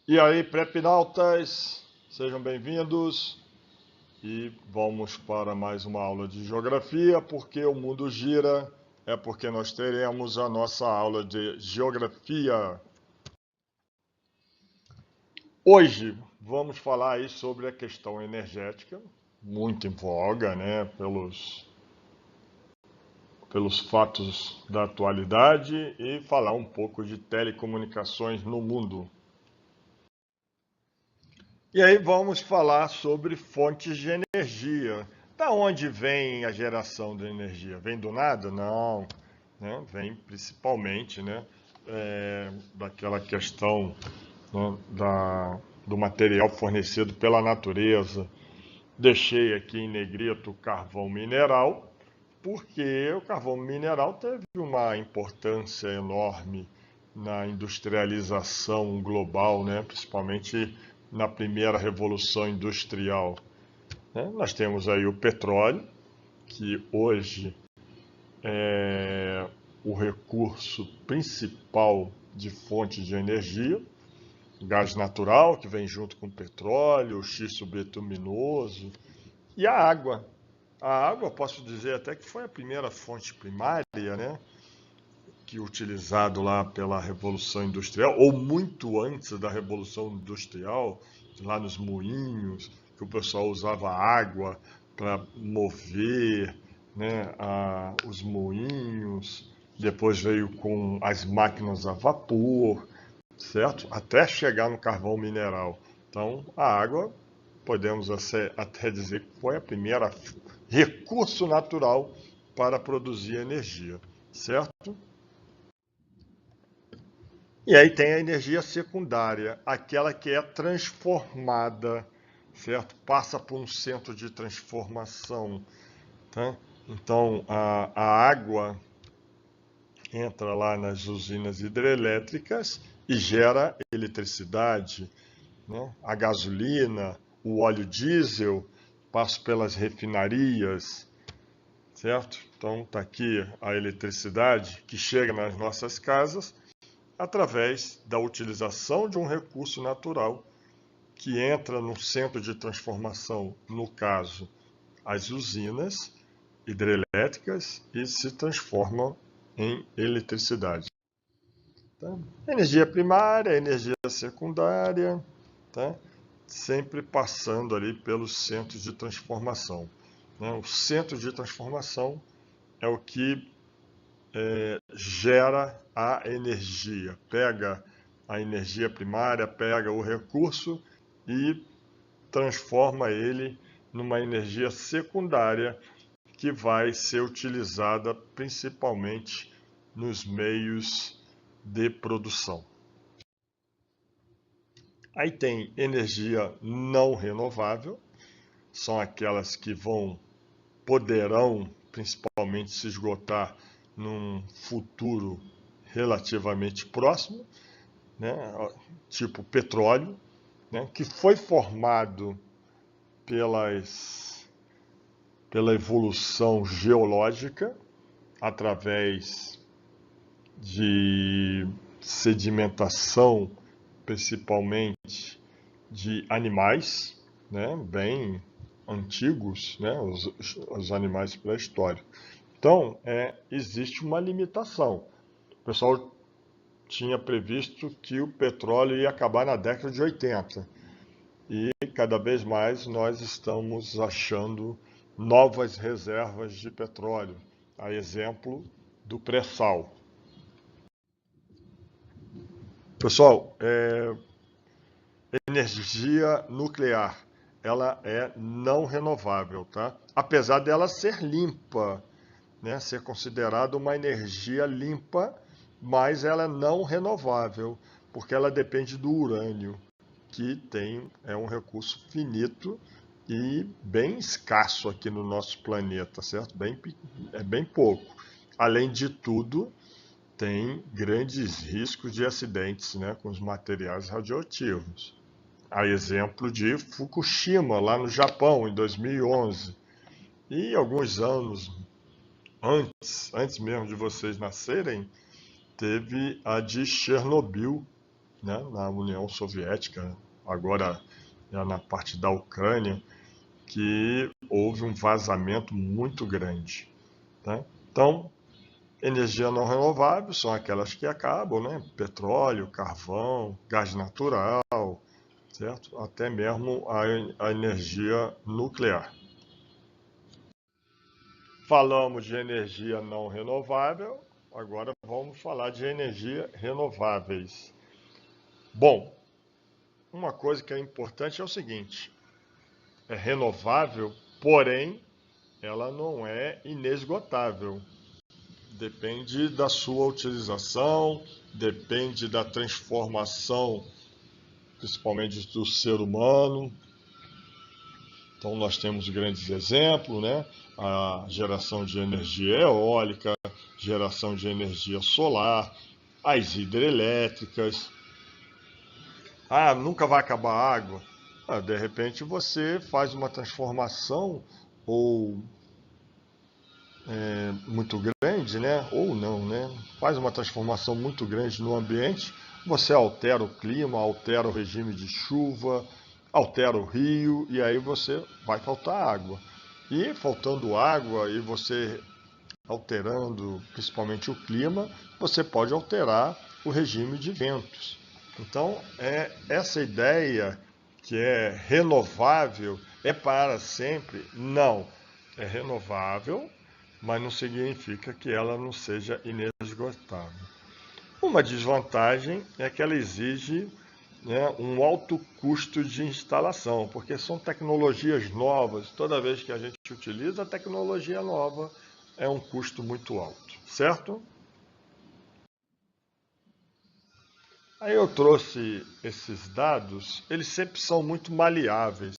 E aí, prepinautas, sejam bem-vindos e vamos para mais uma aula de geografia, porque o mundo gira, é porque nós teremos a nossa aula de geografia. Hoje vamos falar aí sobre a questão energética, muito em voga, né, pelos fatos da atualidade e falar um pouco de telecomunicações no mundo. E aí vamos falar sobre fontes de energia. Da onde vem a geração de energia? Vem do nada? Não, né? Vem principalmente, né, daquela questão, né, do material fornecido pela natureza. Deixei aqui em negrito o carvão mineral, porque o carvão mineral teve uma importância enorme na industrialização global, né? Principalmente na primeira revolução industrial, né? Nós temos aí o petróleo, que hoje é o recurso principal de fonte de energia, gás natural, que vem junto com o petróleo, o xisto bituminoso, e a água. A água, posso dizer até que foi a primeira fonte primária, né? Que utilizado lá pela Revolução Industrial, ou muito antes da Revolução Industrial, lá nos moinhos, que o pessoal usava água para mover, né, os moinhos. Depois veio com as máquinas a vapor, certo? Até chegar no carvão mineral. Então, a água, podemos até dizer que foi a primeira recurso natural para produzir energia, certo? E aí tem a energia secundária, aquela que é transformada, certo? Passa por um centro de transformação, tá? Então a água entra lá nas usinas hidrelétricas e gera eletricidade, né? A gasolina, o óleo diesel passa pelas refinarias, certo? Então está aqui a eletricidade que chega nas nossas casas através da utilização de um recurso natural que entra no centro de transformação, no caso, as usinas hidrelétricas, e se transformam em eletricidade. Tá? Energia primária, energia secundária, tá? Sempre passando ali pelos centros de transformação, né? O centro de transformação é o que gera a energia, pega a energia primária, pega o recurso e transforma ele numa energia secundária que vai ser utilizada principalmente nos meios de produção. Aí tem energia não renovável, são aquelas que poderão principalmente se esgotar num futuro relativamente próximo, né? Tipo petróleo, né? Que foi formado pela evolução geológica através de sedimentação, principalmente de animais, né? Bem antigos, né? Os animais pré-históricos. Então, existe uma limitação. O pessoal tinha previsto que o petróleo ia acabar na década de 80. E cada vez mais nós estamos achando novas reservas de petróleo, a exemplo do pré-sal. Pessoal, energia nuclear, ela é não renovável, tá? Apesar dela ser limpa, né, ser considerada uma energia limpa, mas ela é não renovável, porque ela depende do urânio, que é um recurso finito e bem escasso aqui no nosso planeta, certo? É bem pouco. Além de tudo, tem grandes riscos de acidentes, né, com os materiais radioativos. A exemplo de Fukushima, lá no Japão, em 2011. E alguns anos antes mesmo de vocês nascerem, teve a de Chernobyl, né, na União Soviética, agora na parte da Ucrânia, que houve um vazamento muito grande. Né? Então, energia não renovável são aquelas que acabam, né? Petróleo, carvão, gás natural, certo? Até mesmo a energia nuclear. Falamos de energia não renovável, agora vamos falar de energia renováveis. Bom, uma coisa que é importante é o seguinte: é renovável, porém ela não é inesgotável. Depende da sua utilização, depende da transformação, principalmente do ser humano. Então nós temos grandes exemplos, né? A geração de energia eólica, geração de energia solar, as hidrelétricas. Ah, nunca vai acabar a água. Ah, de repente você faz uma transformação ou muito grande, né? Ou não, né? Faz uma transformação muito grande no ambiente, você altera o clima, altera o regime de chuva, altera o rio e aí você vai faltar água. E faltando água e você alterando principalmente o clima, você pode alterar o regime de ventos. Então, essa ideia que é renovável é para sempre? Não. É renovável, mas não significa que ela não seja inesgotável. Uma desvantagem é que ela exige, né, um alto custo de instalação, porque são tecnologias novas. Toda vez que a gente utiliza a tecnologia nova, é um custo muito alto, certo? Aí eu trouxe esses dados, eles sempre são muito maleáveis.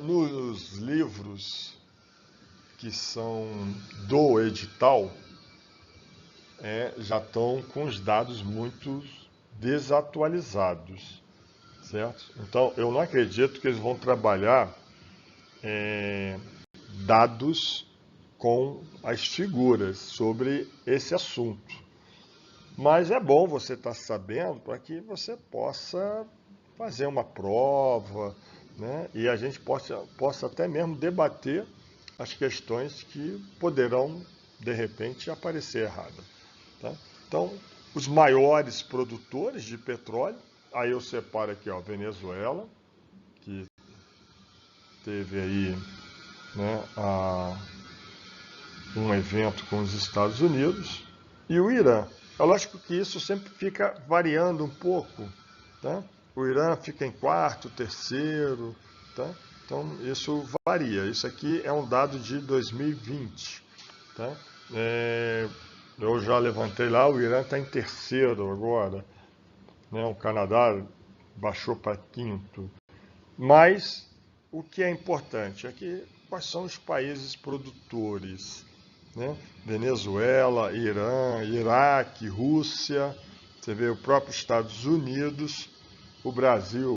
Nos livros que são do edital, já estão com os dados muito desatualizados, certo? Então, eu não acredito que eles vão trabalhar dados com as figuras sobre esse assunto. Mas é bom você estar sabendo para que você possa fazer uma prova, né? E a gente possa até mesmo debater as questões que poderão, de repente, aparecer erradas. Tá? Então, os maiores produtores de petróleo, aí eu separo aqui, ó, Venezuela, que teve aí, né, um evento com os Estados Unidos, e o Irã. É lógico que isso sempre fica variando um pouco. Tá? O Irã fica em quarto, terceiro. Tá? Então, isso varia. Isso aqui é um dado de 2020. Tá? Eu já levantei lá, o Irã está em terceiro agora. Né? O Canadá baixou para quinto. Mas o que é importante é que quais são os países produtores, né? Venezuela, Irã, Iraque, Rússia, você vê o próprio Estados Unidos, o Brasil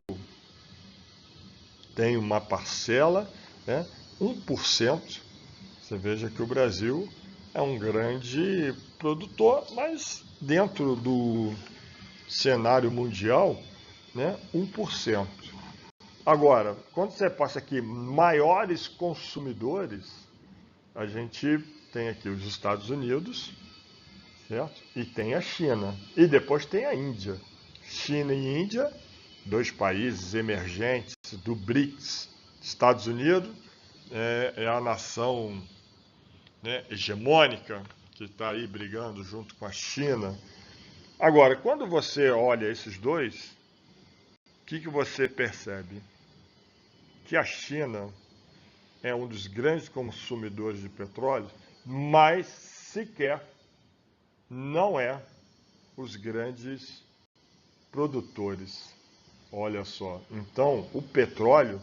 tem uma parcela, né? 1%. Você veja que o Brasil é um grande produtor, mas dentro do cenário mundial, né? 1%. Agora, quando você passa aqui maiores consumidores, a gente tem aqui os Estados Unidos, certo? E tem a China. E depois tem a Índia. China e Índia, dois países emergentes do BRICS. Estados Unidos é a nação, né, hegemônica que está aí brigando junto com a China. Agora, quando você olha esses dois, o que você percebe? Que a China é um dos grandes consumidores de petróleo, mas sequer não é os grandes produtores. Olha só. Então, o petróleo,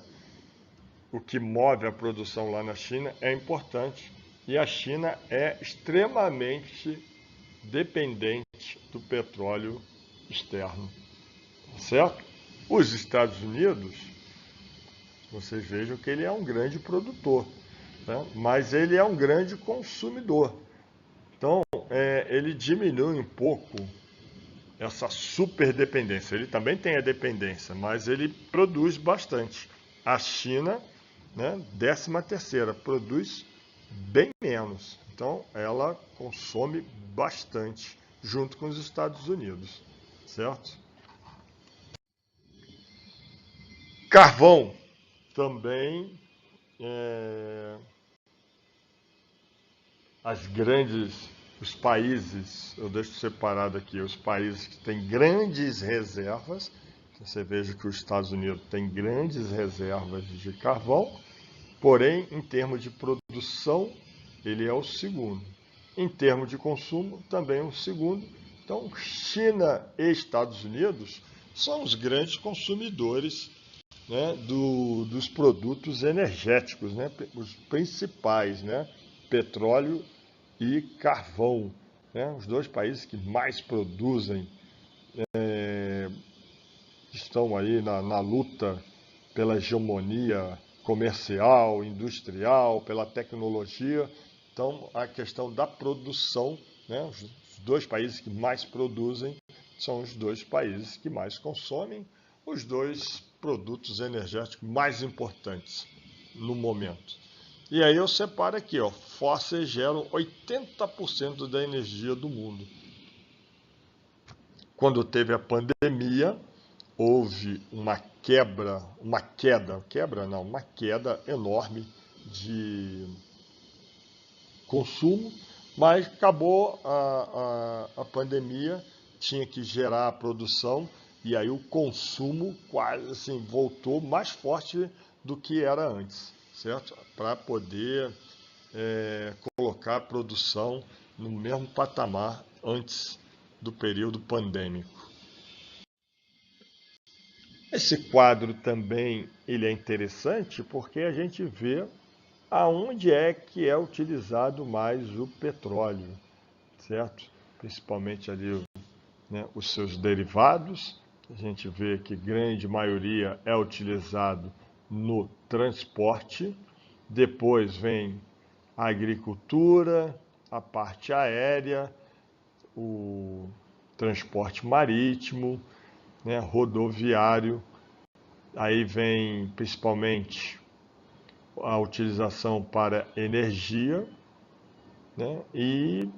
o que move a produção lá na China, é importante. E a China é extremamente dependente do petróleo externo. Certo? Os Estados Unidos, vocês vejam que ele é um grande produtor, né? Mas ele é um grande consumidor. Então, ele diminui um pouco essa super dependência. Ele também tem a dependência, mas ele produz bastante. A China, né, 13ª, produz bem menos. Então, ela consome bastante, junto com os Estados Unidos, certo? Carvão também, os países, eu deixo separado aqui, os países que têm grandes reservas. Você veja que os Estados Unidos tem grandes reservas de carvão, porém, em termos de produção, ele é o segundo. Em termos de consumo, também é o segundo. Então, China e Estados Unidos são os grandes consumidores, né, dos produtos energéticos, né, os principais, né, petróleo e carvão, né, os dois países que mais produzem, estão aí na luta pela hegemonia comercial, industrial, pela tecnologia. Então, a questão da produção, né, os dois países que mais produzem são os dois países que mais consomem, os dois produtos energéticos mais importantes no momento. E aí eu separo aqui, ó, fósseis geram 80% da energia do mundo. Quando teve a pandemia, houve uma queda enorme de consumo, mas acabou a pandemia, tinha que gerar a produção, e aí o consumo quase assim, voltou mais forte do que era antes, certo? Para poder colocar a produção no mesmo patamar antes do período pandêmico. Esse quadro também ele é interessante porque a gente vê aonde é que é utilizado mais o petróleo, certo? Principalmente ali, né, os seus derivados. A gente vê que grande maioria é utilizado no transporte. Depois vem a agricultura, a parte aérea, o transporte marítimo, né, rodoviário. Aí vem principalmente a utilização para energia, né, e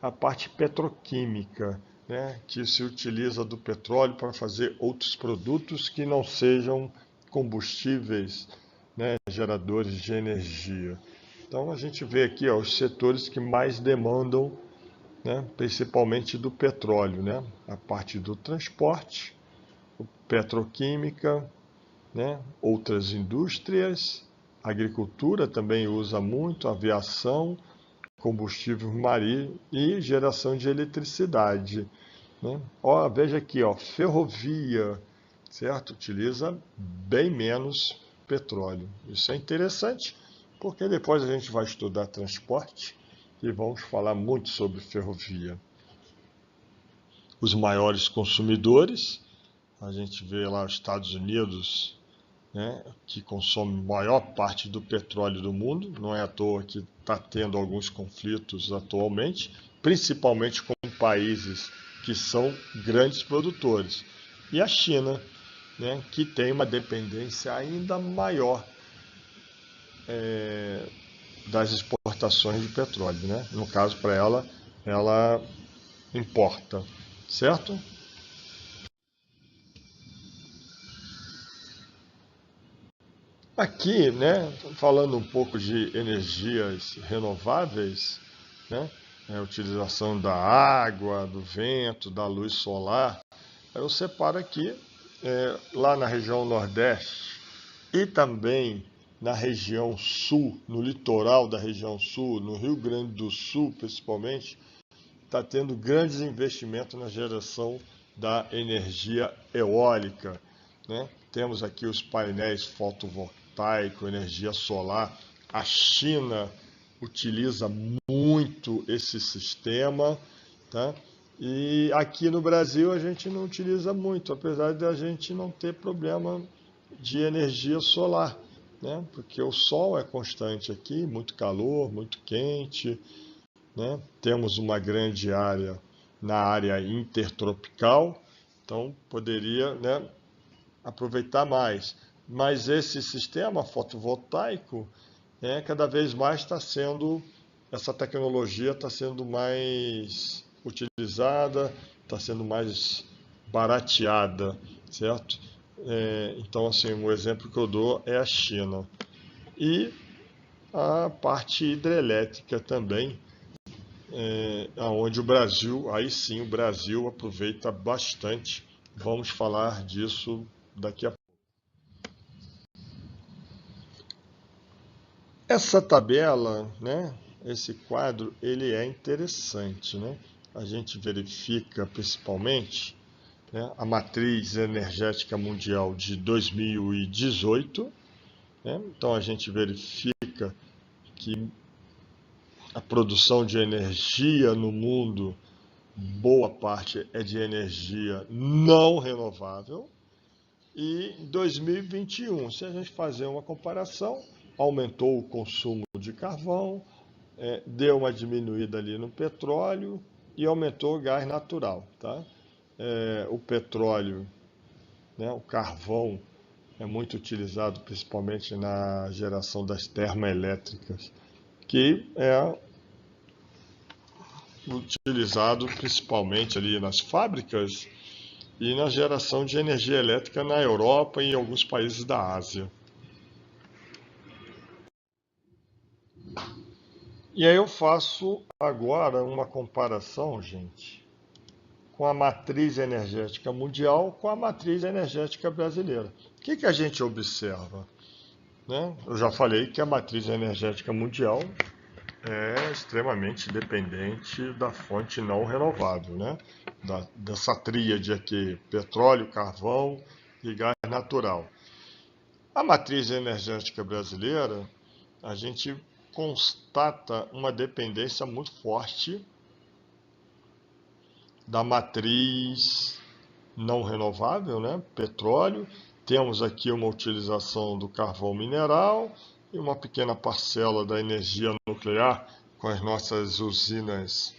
a parte petroquímica, né, que se utiliza do petróleo para fazer outros produtos que não sejam combustíveis, né, geradores de energia. Então a gente vê aqui, ó, os setores que mais demandam, né, principalmente do petróleo, né, a parte do transporte, petroquímica, né, outras indústrias, agricultura também usa muito, aviação, combustível marinho e geração de eletricidade, né? Ó, veja aqui, ó, ferrovia, certo? Utiliza bem menos petróleo. Isso é interessante, porque depois a gente vai estudar transporte e vamos falar muito sobre ferrovia. Os maiores consumidores, a gente vê lá os Estados Unidos, né, que consome maior parte do petróleo do mundo. Não é à toa que está tendo alguns conflitos atualmente, principalmente com países que são grandes produtores. E a China, né, que tem uma dependência ainda maior das exportações de petróleo, né? No caso, para ela importa, certo? Aqui, né, falando um pouco de energias renováveis, né, a utilização da água, do vento, da luz solar, eu separo aqui, lá na região Nordeste e também na região Sul, no litoral da região Sul, no Rio Grande do Sul principalmente, está tendo grandes investimentos na geração da energia eólica, né? Temos aqui os painéis fotovoltaicos, energia solar. A China utiliza muito esse sistema, tá? E aqui no Brasil a gente não utiliza muito, apesar de a gente não ter problema de energia solar, né? Porque o sol é constante aqui, muito calor, muito quente, né? Temos uma grande área na área intertropical, então poderia, né, aproveitar mais. Mas esse sistema fotovoltaico, cada vez mais essa tecnologia está sendo mais utilizada, está sendo mais barateada, certo? Então, assim, um exemplo que eu dou é a China. E a parte hidrelétrica também, onde o Brasil, aí sim, o Brasil aproveita bastante. Vamos falar disso daqui a pouco. Essa tabela, né, esse quadro, ele é interessante, né? A gente verifica principalmente, né, a matriz energética mundial de 2018, né? Então a gente verifica que a produção de energia no mundo, boa parte é de energia não renovável. E em 2021, se a gente fazer uma comparação, aumentou o consumo de carvão, deu uma diminuída ali no petróleo e aumentou o gás natural. Tá? O petróleo, né, o carvão, é muito utilizado principalmente na geração das termoelétricas, que é utilizado principalmente ali nas fábricas e na geração de energia elétrica na Europa e em alguns países da Ásia. E aí eu faço agora uma comparação, gente, com a matriz energética mundial com a matriz energética brasileira. O que a gente observa? Né? Eu já falei que a matriz energética mundial é extremamente dependente da fonte não renovável, né? Dessa tríade aqui, petróleo, carvão e gás natural. A matriz energética brasileira, a gente constata uma dependência muito forte da matriz não renovável, né? Petróleo. Temos aqui uma utilização do carvão mineral e uma pequena parcela da energia nuclear com as nossas usinas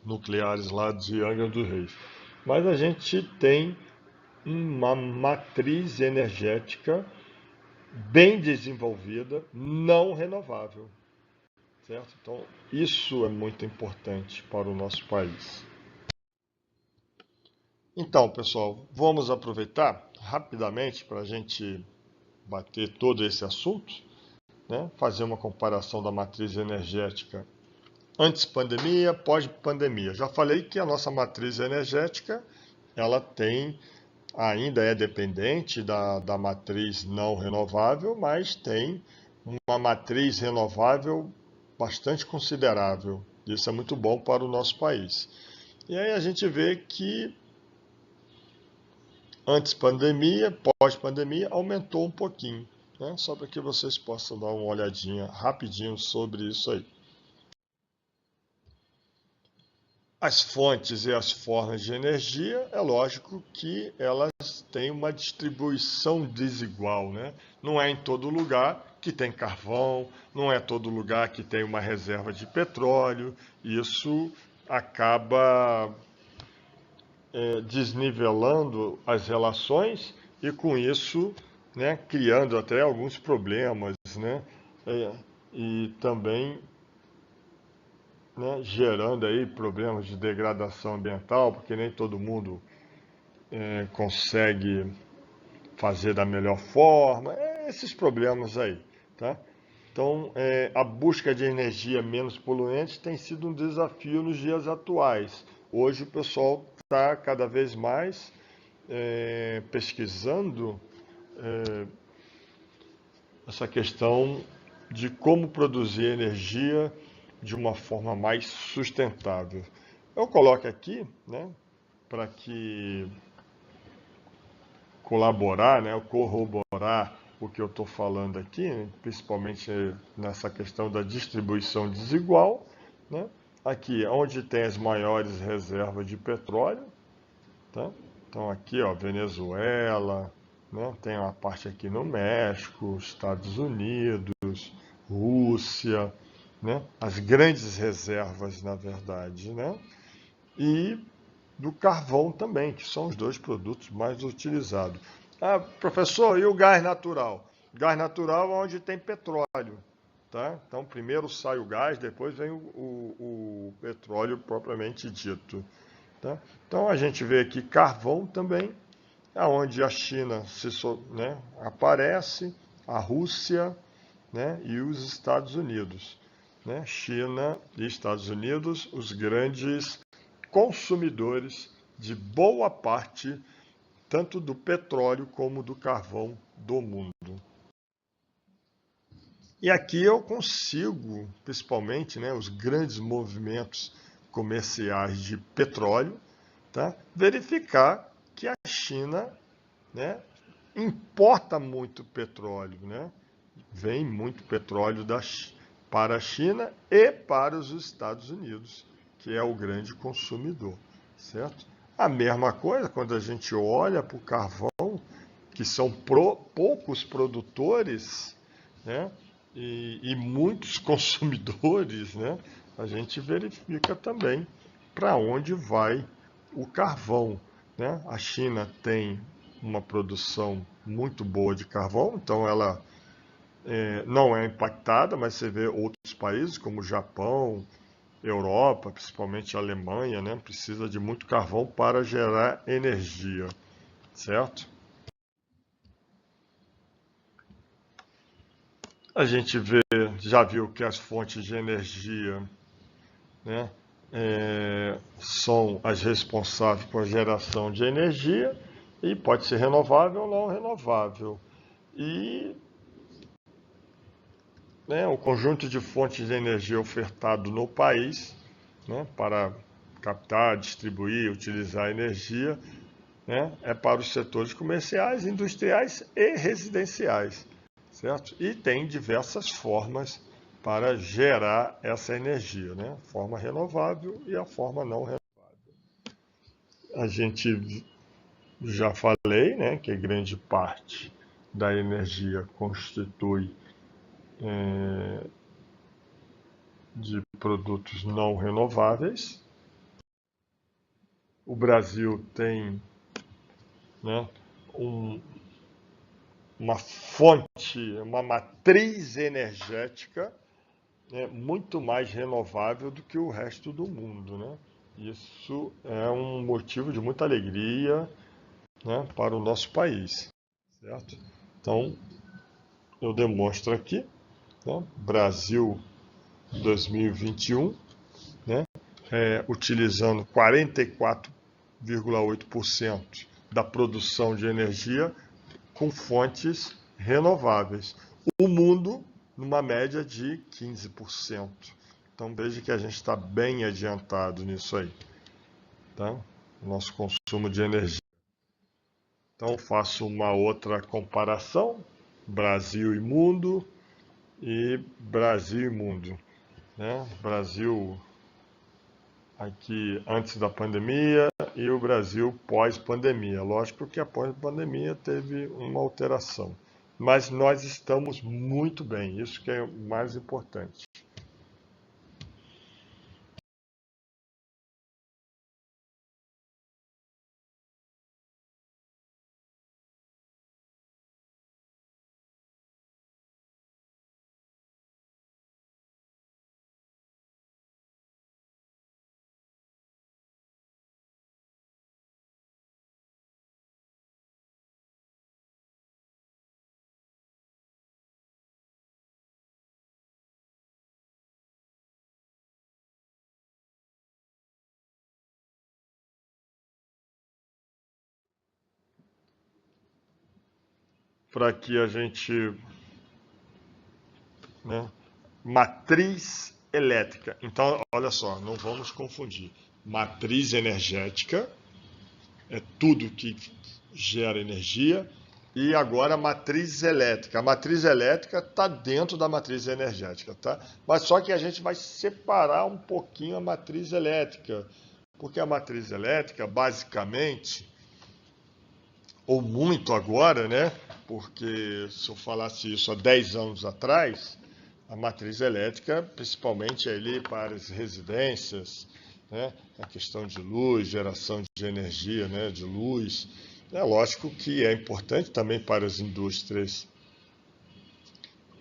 nucleares lá de Angra dos Reis. Mas a gente tem uma matriz energética bem desenvolvida, não renovável, certo? Então, isso é muito importante para o nosso país. Então, pessoal, vamos aproveitar rapidamente para a gente bater todo esse assunto, né? Fazer uma comparação da matriz energética antes pandemia, pós-pandemia. Já falei que a nossa matriz energética, ela ainda é dependente da matriz não renovável, mas tem uma matriz renovável bastante considerável. Isso é muito bom para o nosso país. E aí a gente vê que antes pandemia, pós-pandemia, aumentou um pouquinho, né? Só para que vocês possam dar uma olhadinha rapidinho sobre isso aí. As fontes e as formas de energia, é lógico que elas têm uma distribuição desigual, né? Não é em todo lugar que tem carvão, não é todo lugar que tem uma reserva de petróleo. Isso acaba desnivelando as relações e com isso, né, criando até alguns problemas, né, e também, né, gerando aí problemas de degradação ambiental, porque nem todo mundo consegue fazer da melhor forma, esses problemas aí, tá? Então, a busca de energia menos poluente tem sido um desafio nos dias atuais. Hoje o pessoal está cada vez mais pesquisando essa questão de como produzir energia de uma forma mais sustentável. Eu coloco aqui, né, para que colaborar, né, corroborar o que eu estou falando aqui, né, principalmente nessa questão da distribuição desigual, né, aqui onde tem as maiores reservas de petróleo, tá? Então aqui, ó, Venezuela, né, tem uma parte aqui no México, Estados Unidos, Rússia, né, as grandes reservas, na verdade, né? e do carvão também, que são os dois produtos mais utilizados. Ah, professor, e o gás natural? Gás natural é onde tem petróleo. Tá? Então, primeiro sai o gás, depois vem o petróleo propriamente dito. Tá? Então, a gente vê aqui carvão também, onde a China né, aparece, a Rússia, né, e os Estados Unidos. Né? China e Estados Unidos, os grandes consumidores de boa parte tanto do petróleo como do carvão do mundo. E aqui eu consigo, principalmente, né, os grandes movimentos comerciais de petróleo, tá, verificar que a China, né, importa muito petróleo, né? Vem muito petróleo para a China e para os Estados Unidos, que é o grande consumidor, certo? A mesma coisa quando a gente olha para o carvão, que são poucos produtores, né? E muitos consumidores, né? A gente verifica também para onde vai o carvão, né? A China tem uma produção muito boa de carvão, então ela não é impactada, mas você vê outros países como o Japão, Europa, principalmente a Alemanha, né, precisa de muito carvão para gerar energia, certo? A gente já viu que as fontes de energia, né, são as responsáveis por geração de energia e pode ser renovável ou não renovável. E né, o conjunto de fontes de energia ofertado no país, né, para captar, distribuir, utilizar energia, né, é para os setores comerciais, industriais e residenciais, certo? E tem diversas formas para gerar essa energia, né? A forma renovável e a forma não renovável. A gente já falei, né, que grande parte da energia constitui de produtos não renováveis. O Brasil tem, né, um, uma fonte, uma matriz energética, né, muito mais renovável do que o resto do mundo. Né? Isso é um motivo de muita alegria, né, para o nosso país. Certo? Então, eu demonstro aqui, né, Brasil 2021, né, utilizando 44,8% da produção de energia com fontes renováveis. O mundo, numa média de 15%. Então veja que a gente está bem adiantado nisso aí. Tá? Nosso consumo de energia. Então faço uma outra comparação, Brasil e mundo, e Brasil e mundo. Né? Brasil aqui antes da pandemia e o Brasil pós-pandemia. Lógico que após a pandemia teve uma alteração, mas nós estamos muito bem, isso que é o mais importante. Para que a gente, né, matriz elétrica. Então, olha só, não vamos confundir. Matriz energética é tudo que gera energia. E agora a matriz elétrica. A matriz elétrica está dentro da matriz energética, tá? Mas só que a gente vai separar um pouquinho a matriz elétrica, porque a matriz elétrica, basicamente, ou muito agora, né? Porque se eu falasse isso há 10 anos atrás, a matriz elétrica, principalmente ali para as residências, né? A questão de luz, geração de energia, né? De luz. É lógico que é importante também para as indústrias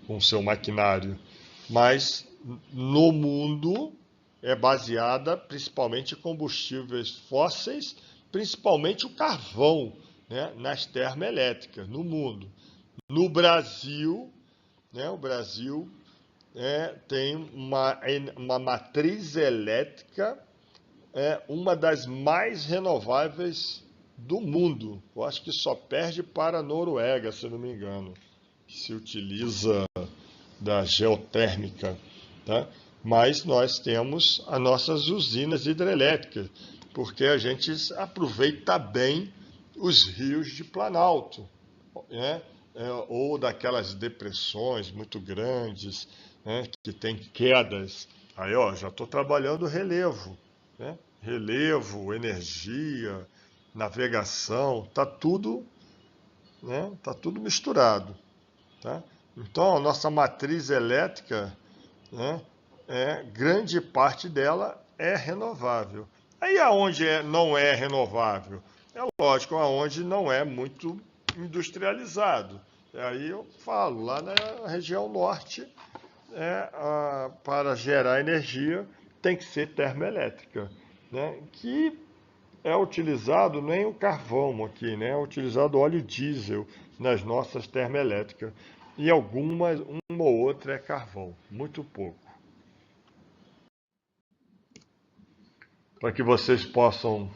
com seu maquinário, mas no mundo é baseada principalmente em combustíveis fósseis, principalmente o carvão, né, nas termoelétricas no mundo. No Brasil, né, o Brasil tem uma matriz elétrica, uma das mais renováveis do mundo. Eu acho que só perde para a Noruega, se não me engano, que se utiliza da geotérmica, tá? Mas nós temos as nossas usinas hidrelétricas, porque a gente aproveita bem os rios de Planalto, né? Ou daquelas depressões muito grandes, né? Que tem quedas. Aí, ó, já estou trabalhando relevo, né? Relevo, energia, navegação, tá tudo, né? Tá tudo misturado, tá? Então, a nossa matriz elétrica, né, grande parte dela é renovável. Aí aonde não é renovável? É lógico, aonde não é muito industrializado. Aí eu falo, lá na região norte, para gerar energia, tem que ser termoelétrica, né, que é utilizado nem o carvão aqui, né? É utilizado óleo diesel nas nossas termoelétricas. E algumas, uma ou outra é carvão, muito pouco. Para que vocês possam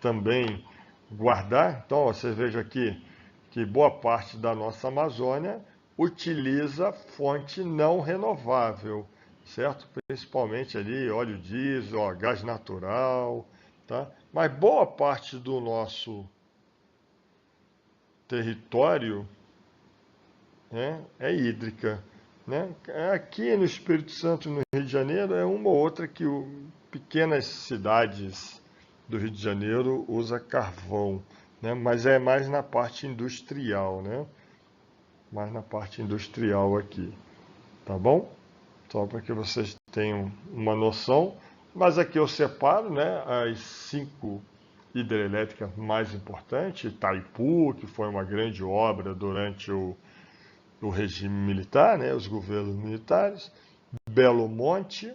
também guardar, então você veja aqui que boa parte da nossa Amazônia utiliza fonte não renovável, certo? Principalmente ali óleo diesel, ó, gás natural, tá? Mas boa parte do nosso território, né, é hídrica, né? Aqui no Espírito Santo, no Rio de Janeiro, é uma ou outra que pequenas cidades do Rio de Janeiro usa carvão, né? Mas é mais na parte industrial, né? Mais na parte industrial aqui, tá bom? Só para que vocês tenham uma noção. Mas aqui eu separo, né, as 5 hidrelétricas mais importantes. Itaipu, que foi uma grande obra durante o regime militar, né, os governos militares. Belo Monte,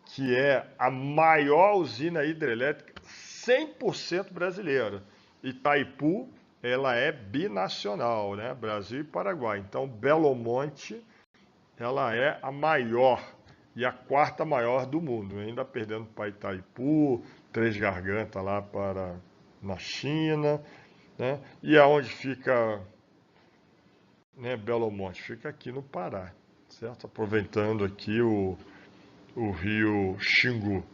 que é a maior usina hidrelétrica 100% brasileira. Itaipu, ela é binacional, né, Brasil e Paraguai. Então, Belo Monte, ela é a maior e a quarta maior do mundo, ainda perdendo para Itaipu, Três Gargantas lá para na China, né? E aonde fica, né, Belo Monte? Fica aqui no Pará, certo? Aproveitando aqui o rio Xingu,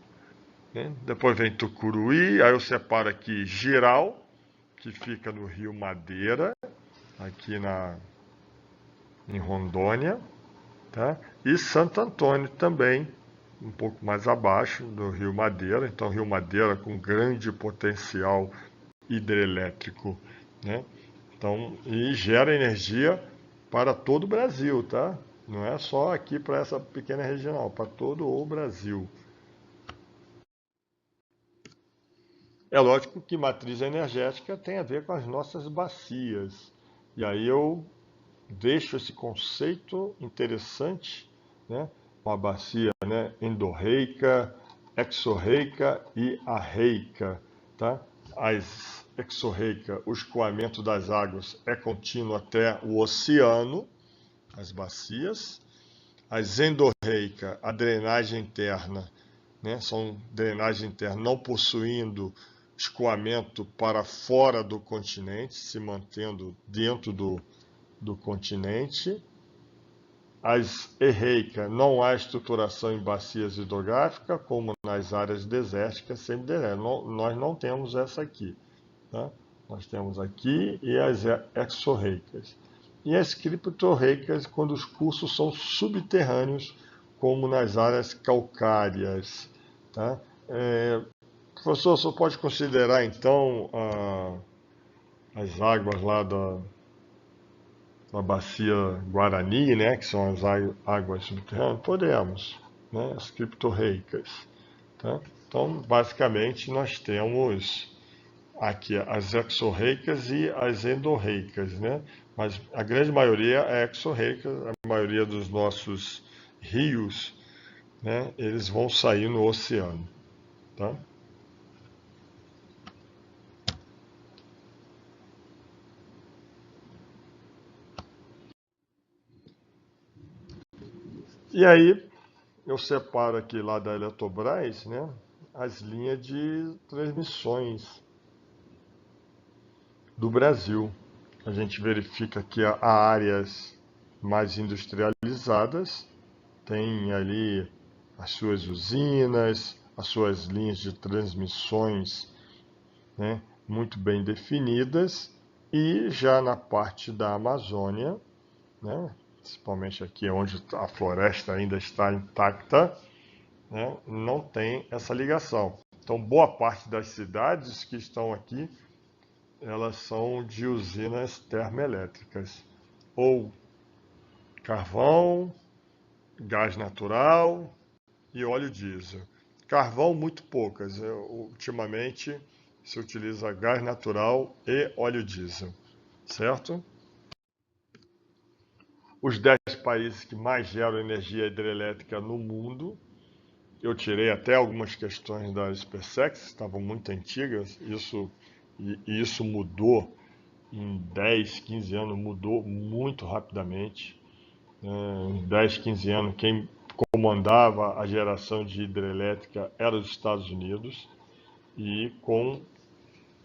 né? Depois vem Tucuruí, aí eu separo aqui Jirau, que fica no rio Madeira, aqui em Rondônia, tá? E Santo Antônio também, um pouco mais abaixo do Rio Madeira. Então, Rio Madeira com grande potencial hidrelétrico, né? Então, e gera energia para todo o Brasil, tá? Não é só aqui para essa pequena região, para todo o Brasil. É lógico que matriz energética tem a ver com as nossas bacias. E aí eu deixo esse conceito interessante, né? Uma bacia, né, endorreica, exorreica e arreica, tá? As exorreica, o escoamento das águas é contínuo até o oceano, as bacias. As endorreica, a drenagem interna, né, são drenagem interna não possuindo escoamento para fora do continente, se mantendo dentro do continente. As erreica, não há estruturação em bacias hidrográficas, como nas áreas desérticas semidesérticas. Nós não temos essa aqui, tá? Nós temos aqui e as exorreicas. E as criptorreicas, quando os cursos são subterrâneos, como nas áreas calcárias, tá? Professor, você pode considerar então as águas lá da bacia Guarani, né, que são as águas subterrâneas? Podemos, né, as criptorreicas, tá? Então, basicamente, nós temos aqui as exorreicas e as endorreicas, né? Mas a grande maioria é exorreica, a maioria dos nossos rios, né? Eles vão sair no oceano, tá? E aí, eu separo aqui lá da Eletrobras, né? As linhas de transmissões do Brasil. A gente verifica que há áreas mais industrializadas, tem ali as suas usinas, as suas linhas de transmissões, né, muito bem definidas, e já na parte da Amazônia, né, principalmente aqui onde a floresta ainda está intacta, né, não tem essa ligação. Então, boa parte das cidades que estão aqui, elas são de usinas termoelétricas, ou carvão, gás natural e óleo diesel. Carvão, muito poucas. Ultimamente, se utiliza gás natural e óleo diesel, certo? Os 10 países que mais geram energia hidrelétrica no mundo, eu tirei até algumas questões da SpaceX, estavam muito antigas, e isso mudou em 10, 15 anos, mudou muito rapidamente. Em 10, 15 anos, quem comandava a geração de hidrelétrica era os Estados Unidos, e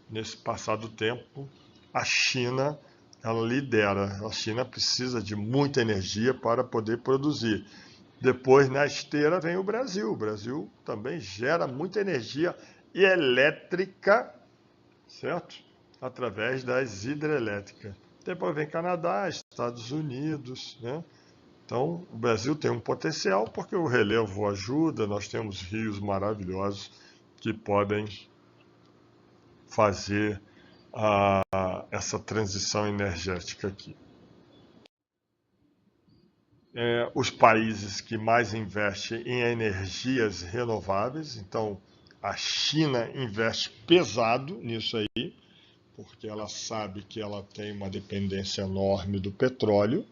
nesse passado tempo, a China ela lidera. A China precisa de muita energia para poder produzir. Depois, na esteira, vem o Brasil. O Brasil também gera muita energia elétrica, certo? Através das hidrelétricas. Depois vem Canadá, Estados Unidos, né? Então, o Brasil tem um potencial porque o relevo ajuda, nós temos rios maravilhosos que podem fazer essa transição energética aqui. Os países que mais investem em energias renováveis, então a China investe pesado nisso aí, porque ela sabe que ela tem uma dependência enorme do petróleo,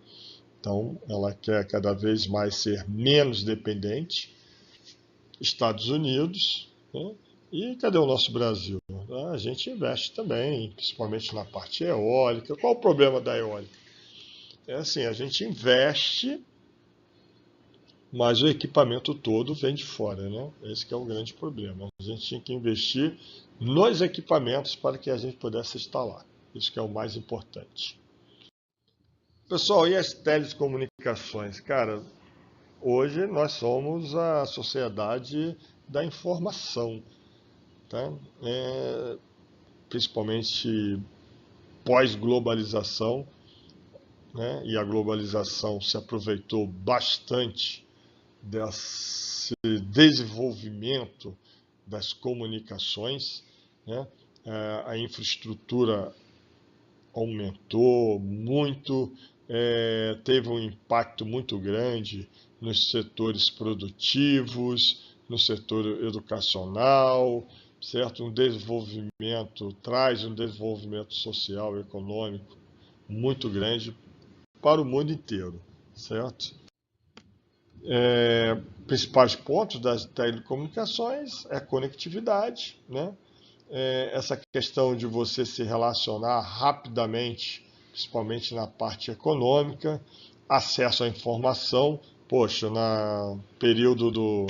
então ela quer cada vez mais ser menos dependente. Estados Unidos, né? E cadê o nosso Brasil? A gente investe também, principalmente na parte eólica. Qual o problema da eólica? É assim, a gente investe, mas o equipamento todo vem de fora, né? Esse que é o grande problema. A gente tinha que investir nos equipamentos para que a gente pudesse instalar. Isso que é o mais importante. Pessoal, e as telecomunicações? Cara, hoje nós somos a sociedade da informação, tá? Principalmente pós-globalização, né? E a globalização se aproveitou bastante desse desenvolvimento das comunicações, né? A infraestrutura aumentou muito, teve um impacto muito grande nos setores produtivos, no setor educacional, certo? Traz um desenvolvimento social e econômico muito grande para o mundo inteiro, certo? Principais pontos das telecomunicações é a conectividade, né? Essa questão de você se relacionar rapidamente, principalmente na parte econômica, acesso à informação. Poxa, no período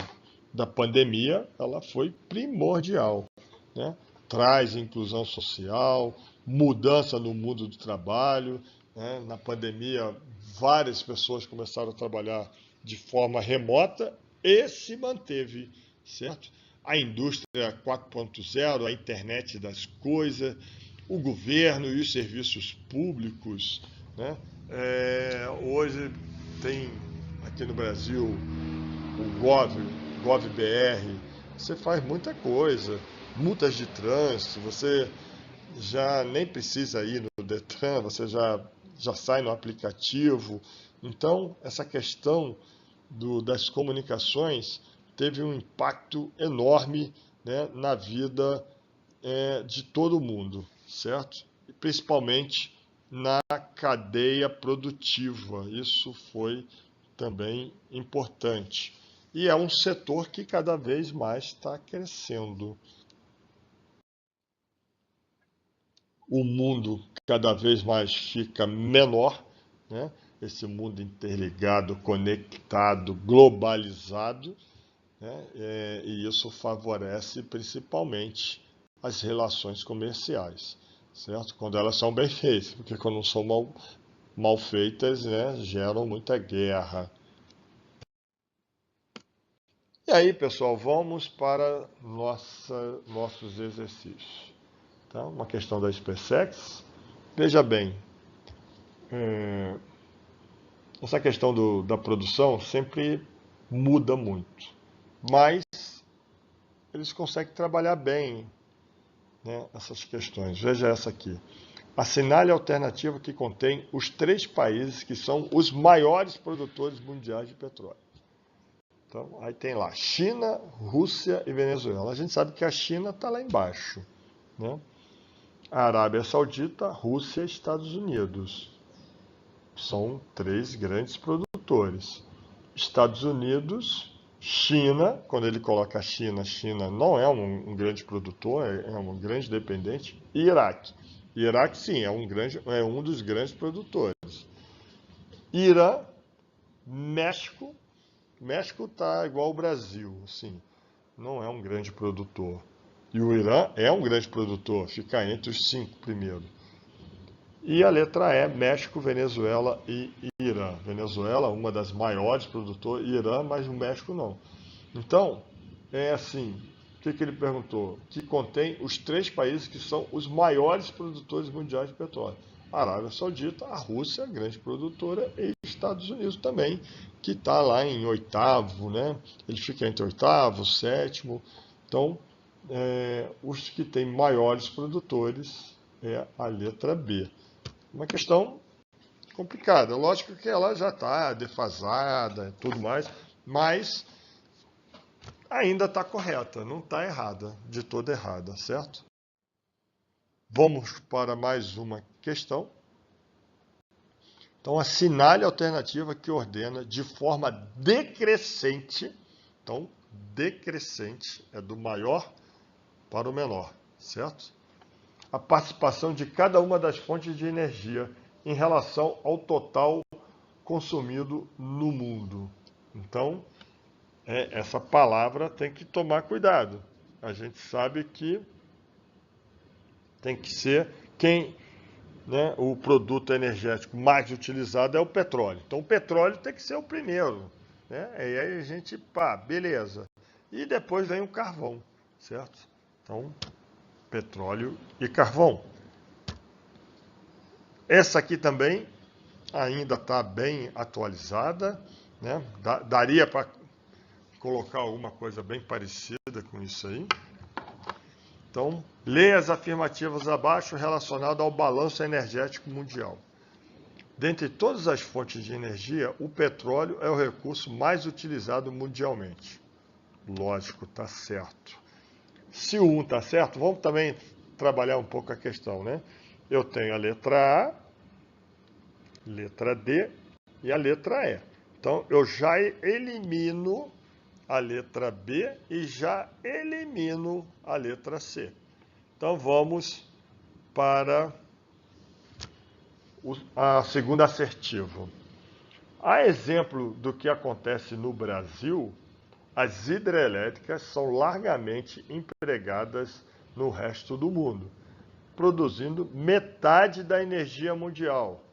da pandemia, ela foi primordial, né? Traz inclusão social, mudança no mundo do trabalho, né? Na pandemia, várias pessoas começaram a trabalhar de forma remota e se manteve, certo? A indústria 4.0, a internet das coisas, o governo e os serviços públicos, né? Hoje tem aqui no Brasil o GovBR, você faz muita coisa, multas de trânsito, você já nem precisa ir no Detran, você já sai no aplicativo. Então, essa questão das comunicações teve um impacto enorme né, na vida de todo mundo, certo? E principalmente na cadeia produtiva. Isso foi também importante. E é um setor que cada vez mais está crescendo. O mundo cada vez mais fica menor, né? Esse mundo interligado, conectado, globalizado, né? E isso favorece principalmente as relações comerciais, certo? Quando elas são bem feitas, porque quando são mal feitas, né, geram muita guerra. E aí, pessoal, vamos para nossos exercícios. Tá? Uma questão da SpaceX. Veja bem, essa questão da produção sempre muda muito, mas eles conseguem trabalhar bem, né, essas questões. Veja essa aqui. Assinale a alternativa que contém os 3 países que são os maiores produtores mundiais de petróleo. Então, aí tem lá China, Rússia e Venezuela. A gente sabe que a China está lá embaixo, né? A Arábia Saudita, Rússia e Estados Unidos. São 3 grandes produtores. Estados Unidos, China, quando ele coloca a China, China não é um grande produtor, é um grande dependente, e Iraque. Iraque, sim, é um dos grandes produtores. Irã, México. México está igual ao Brasil, assim, não é um grande produtor. E o Irã é um grande produtor, fica entre os 5 primeiros. E a letra E, México, Venezuela e Irã. Venezuela, uma das maiores produtoras, Irã, mas o México não. Então, é assim, o que ele perguntou? Que contém os 3 países que são os maiores produtores mundiais de petróleo. A Arábia Saudita, a Rússia, grande produtora, e Estados Unidos também, que está lá em 8º, né? Ele fica entre 8º, 7º. Então, os que têm maiores produtores é a letra B. Uma questão complicada. Lógico que ela já está defasada e tudo mais, mas ainda está correta, não está errada, de toda errada, certo? Vamos para mais uma questão. Então, assinale a alternativa que ordena de forma decrescente. Então, decrescente é do maior para o menor, certo? A participação de cada uma das fontes de energia em relação ao total consumido no mundo. Então, essa palavra tem que tomar cuidado. A gente sabe que tem que ser né, o produto energético mais utilizado é o petróleo. Então, o petróleo tem que ser o primeiro. Né? E aí a gente, beleza. E depois vem o carvão, certo? Então, petróleo e carvão. Essa aqui também ainda está bem atualizada, né? Daria para colocar alguma coisa bem parecida com isso aí. Então, leia as afirmativas abaixo relacionadas ao balanço energético mundial. Dentre todas as fontes de energia, o petróleo é o recurso mais utilizado mundialmente. Lógico, está certo. Se o 1 está certo, vamos também trabalhar um pouco a questão, né? Eu tenho a letra A, letra D e a letra E. Então, eu já elimino a letra B e já elimino a letra C. Então, vamos para a segunda assertiva. A exemplo do que acontece no Brasil, as hidrelétricas são largamente empregadas no resto do mundo, produzindo metade da energia mundial.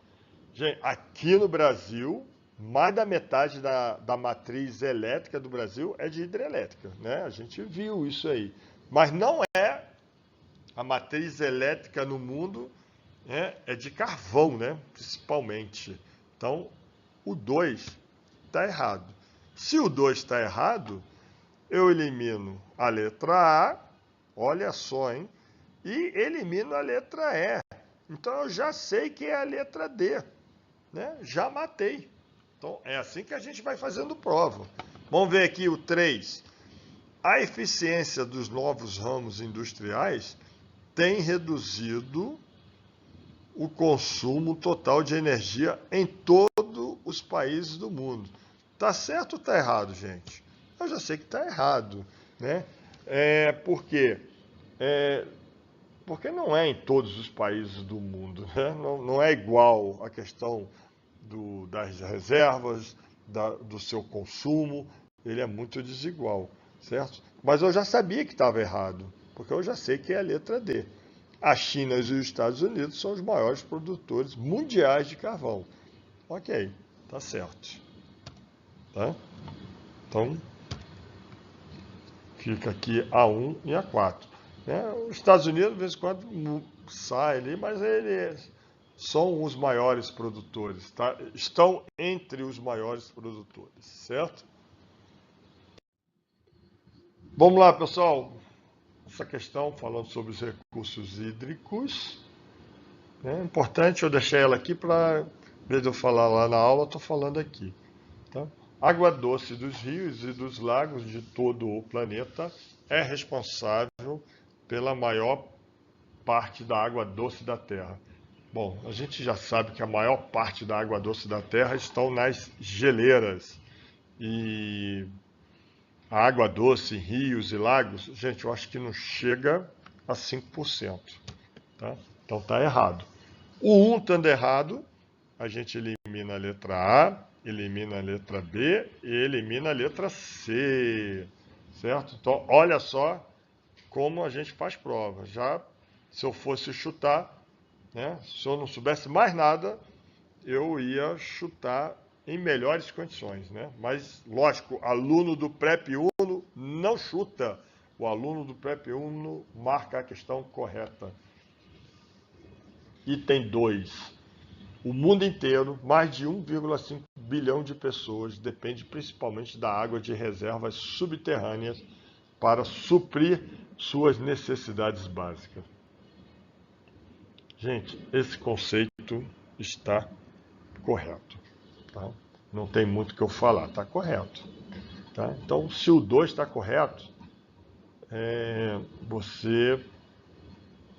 Gente, aqui no Brasil, mais da metade da matriz elétrica do Brasil é de hidrelétrica, né? A gente viu isso aí. Mas não é a matriz elétrica no mundo, é de carvão, né? Principalmente. Então, o 2 está errado. Se o 2 está errado, eu elimino a letra A, olha só, hein? E elimino a letra E. Então, eu já sei que é a letra D. Né? Já matei. Então, é assim que a gente vai fazendo prova. Vamos ver aqui o 3. a eficiência dos novos ramos industriais tem reduzido o consumo total de energia em todos os países do mundo. Tá certo ou tá errado, gente? Eu já sei que tá errado, né? Por quê? Porque não é em todos os países do mundo, né? Não é igual a questão das reservas, do seu consumo, ele é muito desigual, certo? Mas eu já sabia que estava errado, porque eu já sei que é a letra D. A China e os Estados Unidos são os maiores produtores mundiais de carvão. Ok, tá certo. Tá? Então, fica aqui A1 e A4. Né? Os Estados Unidos, de vez em quando, sai ali, mas eles são os maiores produtores, tá? Estão entre os maiores produtores, certo? Vamos lá, pessoal. Essa questão falando sobre os recursos hídricos. É importante, eu deixei ela aqui para, em vez de eu falar lá na aula, estou falando aqui. Tá? Água doce dos rios e dos lagos de todo o planeta é responsável pela maior parte da água doce da Terra. Bom, a gente já sabe que a maior parte da água doce da Terra estão nas geleiras. E a água doce em rios e lagos, gente, eu acho que não chega a 5%. Tá? Então tá errado. O 1 estando errado, a gente elimina a letra A, elimina a letra B e elimina a letra C. Certo? Então, olha só como a gente faz prova. Já, se eu fosse chutar, né, se eu não soubesse mais nada, eu ia chutar em melhores condições, né? Mas, lógico, aluno do Prep Uno não chuta. O aluno do Prep Uno marca a questão correta. Item 2. O mundo inteiro, mais de 1,5 bilhão de pessoas, depende principalmente da água de reservas subterrâneas para suprir suas necessidades básicas. Gente, esse conceito está correto. Tá? Não tem muito o que eu falar, está correto. Tá? Então, se o 2 está correto, você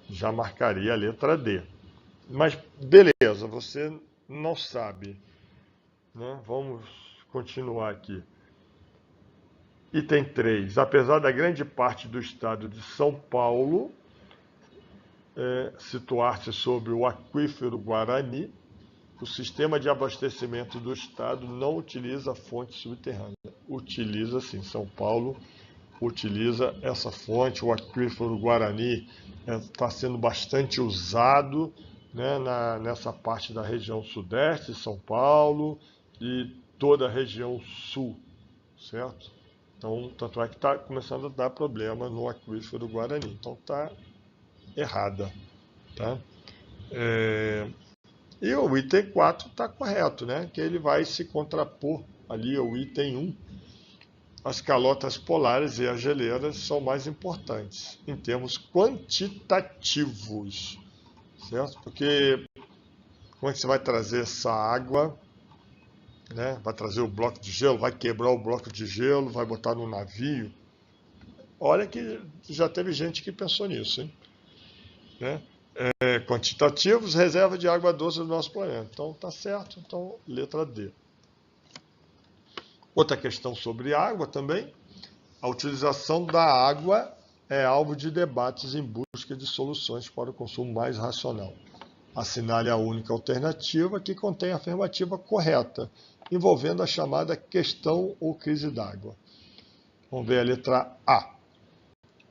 já marcaria a letra D. Mas beleza, você não sabe. Né? Vamos continuar aqui. Item 3. Apesar da grande parte do estado de São Paulo situar-se sobre o aquífero Guarani, o sistema de abastecimento do estado não utiliza fonte subterrânea. Utiliza sim, São Paulo utiliza essa fonte, o aquífero Guarani está sendo bastante usado, né, nessa parte da região sudeste de São Paulo e toda a região sul, certo? Então, tanto é que está começando a dar problema no aquífero Guarani. Então, está errada. Tá? E o item 4 está correto, né? Que ele vai se contrapor ali ao item 1. As calotas polares e as geleiras são mais importantes em termos quantitativos, certo? Porque como é que você vai trazer essa água, né? Vai trazer o bloco de gelo, vai quebrar o bloco de gelo, vai botar no navio. Olha que já teve gente que pensou nisso, hein? Né? Quantitativos, reserva de água doce do nosso planeta. Então tá certo, então letra D. Outra questão sobre água também. A utilização da água é alvo de debates em busca de soluções para o consumo mais racional. Assinale a única alternativa que contém a afirmativa correta, envolvendo a chamada questão ou crise d'água. Vamos ver a letra A.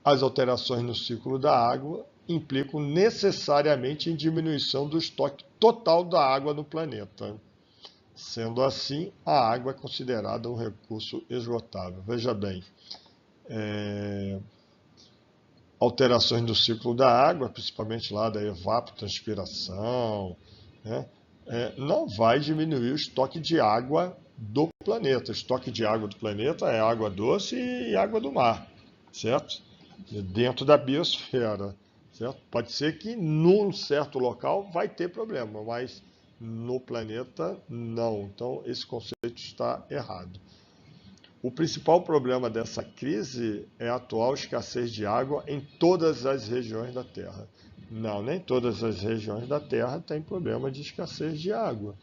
As alterações no ciclo da água implicam necessariamente em diminuição do estoque total da água no planeta. Sendo assim, a água é considerada um recurso esgotável. Veja bem, alterações no ciclo da água, principalmente lá da evapotranspiração, né, não vai diminuir o estoque de água do planeta. O estoque de água do planeta é água doce e água do mar, certo? Dentro da biosfera, certo? Pode ser que num certo local vai ter problema, mas no planeta não. Então esse conceito está errado. O principal problema dessa crise é a atual escassez de água em todas as regiões da Terra. Não, nem todas as regiões da Terra têm problema de escassez de água,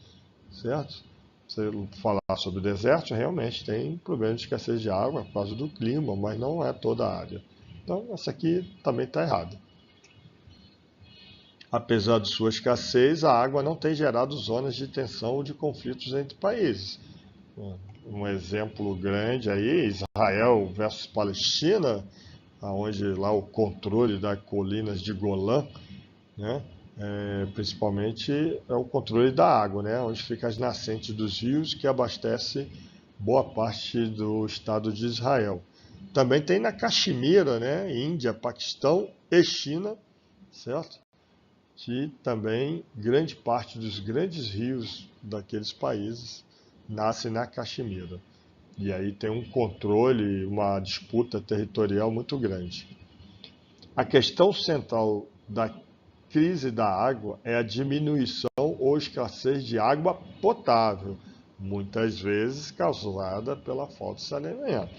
certo? Se eu falar sobre o deserto, realmente tem problema de escassez de água por causa do clima, mas não é toda a área. Então, essa aqui também está errada. Apesar de sua escassez, a água não tem gerado zonas de tensão ou de conflitos entre países. Um exemplo grande aí, Israel versus Palestina, onde lá o controle das colinas de Golã, né, principalmente é o controle da água, né, onde ficam as nascentes dos rios que abastece boa parte do estado de Israel. Também tem na Caxemira, né, Índia, Paquistão e China, certo? Que também grande parte dos grandes rios daqueles países nascem na Caxemira. E aí tem um controle, uma disputa territorial muito grande. A questão central da crise da água é a diminuição ou escassez de água potável, muitas vezes causada pela falta de saneamento.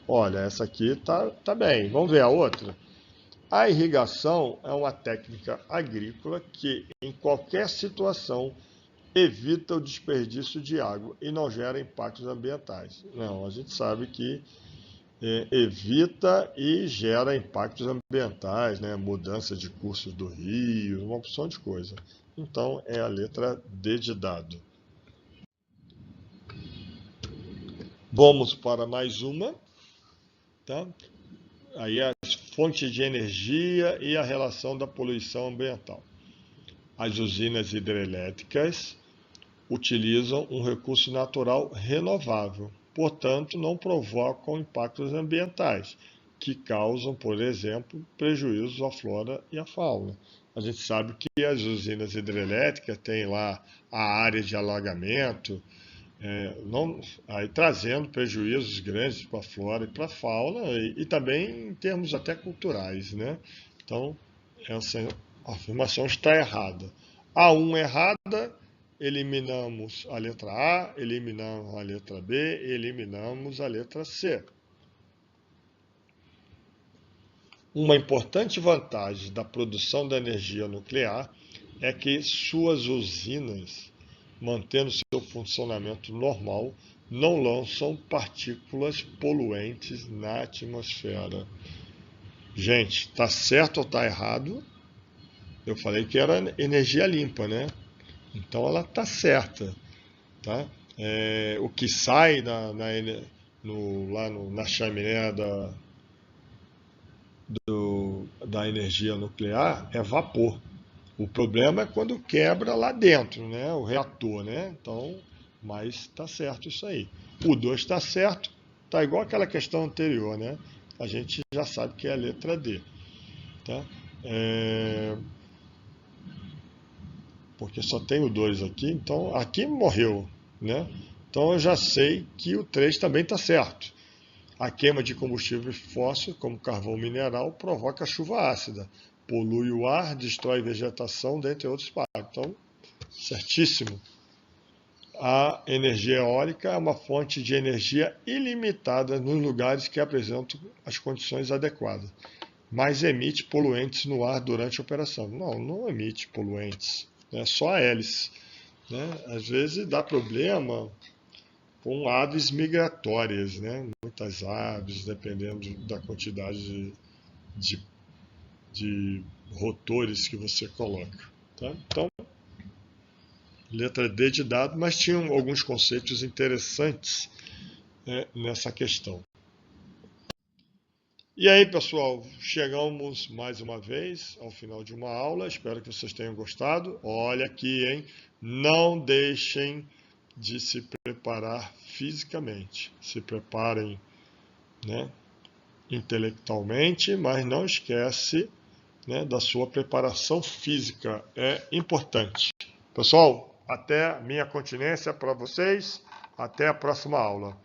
Olha, essa aqui tá bem. Vamos ver a outra? A irrigação é uma técnica agrícola que, em qualquer situação, evita o desperdício de água e não gera impactos ambientais. Não, a gente sabe que evita e gera impactos ambientais, né? Mudança de curso do rio, uma opção de coisa. Então, é a letra D de dado. Vamos para mais uma, tá? Aí as fontes de energia e a relação da poluição ambiental. As usinas hidrelétricas utilizam um recurso natural renovável, portanto, não provocam impactos ambientais, que causam, por exemplo, prejuízos à flora e à fauna. A gente sabe que as usinas hidrelétricas têm lá a área de alagamento, aí trazendo prejuízos grandes para a flora e para a fauna, e também em termos até culturais, né? Então, essa afirmação está errada. A1 errada, eliminamos a letra A, eliminamos a letra B, eliminamos a letra C. Uma importante vantagem da produção da energia nuclear é que suas usinas, mantendo seu funcionamento normal, não lançam partículas poluentes na atmosfera. Gente, está certo ou está errado? Eu falei que era energia limpa, né? Então ela está certa, tá? O que sai na chaminé da energia nuclear é vapor. O problema é quando quebra lá dentro, né? O reator, né? Então, mas está certo isso aí. O 2 está certo, está igual aquela questão anterior, né? A gente já sabe que é a letra D, tá? Porque só tem o 2 aqui, então aqui morreu, né? Então eu já sei que o 3 também está certo. A queima de combustível fóssil, como carvão mineral, provoca chuva ácida, polui o ar, destrói vegetação, dentre outros impactos. Então, certíssimo. A energia eólica é uma fonte de energia ilimitada nos lugares que apresentam as condições adequadas, mas emite poluentes no ar durante a operação. Não emite poluentes, é só a hélice, né? Às vezes dá problema com aves migratórias, né? Muitas aves, dependendo da quantidade de rotores que você coloca. Tá? Então, letra D de dado, mas tinham alguns conceitos interessantes, né, nessa questão. E aí, pessoal, chegamos mais uma vez ao final de uma aula. Espero que vocês tenham gostado. Olha aqui, hein? Não deixem de se preparar fisicamente. Se preparem, né, intelectualmente, mas não esquece, né, da sua preparação física. É importante. Pessoal, até minha continência para vocês. Até a próxima aula.